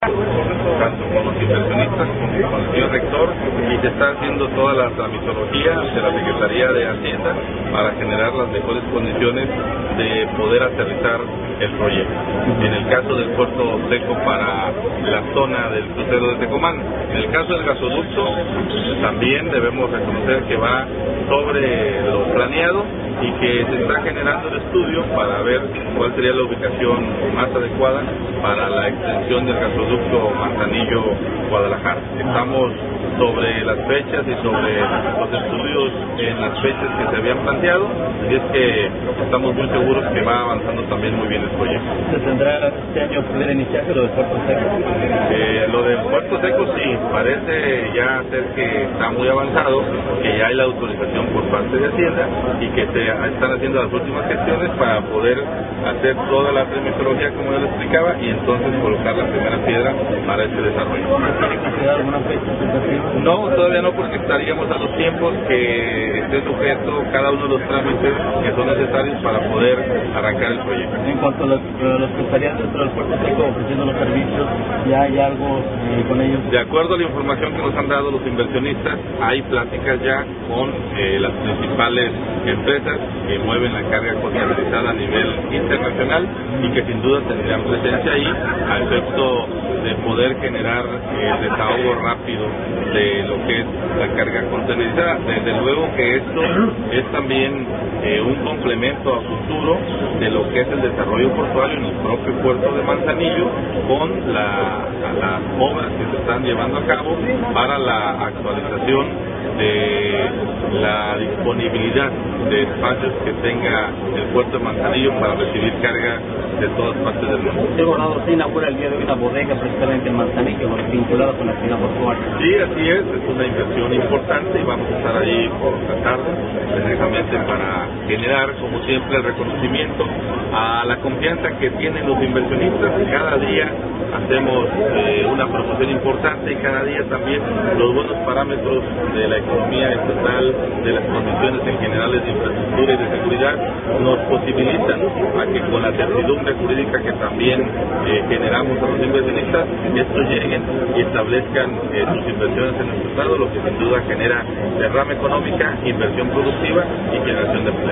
tanto con los inversionistas como con el señor rector, y se está haciendo toda la tramitología de la Secretaría de Hacienda para generar las mejores condiciones de poder aterrizar el proyecto. En el caso del puerto seco para la zona del crucero de Tecomán, en el caso del gasoducto también debemos reconocer que va sobre lo planeado y que se está generando el estudio para ver cuál sería la ubicación más adecuada para la extensión del gasoducto Manzanillo-Guadalajara. Estamos sobre las fechas y sobre los estudios en las fechas que se habían planteado, y es que estamos muy seguros que va avanzando también muy bien el proyecto. ¿Se tendrá este año poder iniciarse lo del puerto seco? Lo del puerto seco sí, parece ya ser que está muy avanzado, que ya hay la autorización por parte de Hacienda y que se están haciendo las últimas gestiones para poder hacer toda la terminología como yo le explicaba y entonces colocar la primera piedra para este desarrollo. ¿Tiene considerado alguna fecha? No, todavía no, porque estaríamos a los tiempos que esté sujeto cada uno de los trámites que son necesarios para poder arrancar el proyecto. En cuanto a los que estarían dentro del puerto seco ofreciendo los servicios, ¿ya hay algo con ellos? De acuerdo a la información que nos han dado los inversionistas, hay pláticas ya con las principales empresas que mueven la carga contabilizada a nivel internacional y que sin duda tendrían presencia ahí a efecto de poder generar el desahogo rápido de lo que es la carga contabilizada. Desde luego que esto es también un complemento a futuro de lo que es el desarrollo portuario en el propio puerto de Manzanillo, con las obras que se están llevando a cabo para la actualización de la disponibilidad de espacios que tenga el puerto de Manzanillo para recibir carga de todas partes del mundo. El gobernador se inaugura el día de hoy una bodega precisamente en Manzanillo, vinculada con la actividad portuaria. Sí, así es una inversión importante y vamos a estar ahí por la tarde, precisamente para generar, como siempre, el reconocimiento a la confianza que tienen los inversionistas. Cada día hacemos una promoción importante y cada día también los buenos parámetros de la economía estatal, de las condiciones en generales de infraestructura y de seguridad, nos posibilitan a que con la certidumbre jurídica que también generamos a los inversionistas, estos lleguen y establezcan sus inversiones en nuestro estado, lo que sin duda genera derrama económica, inversión productiva y generación de empleo.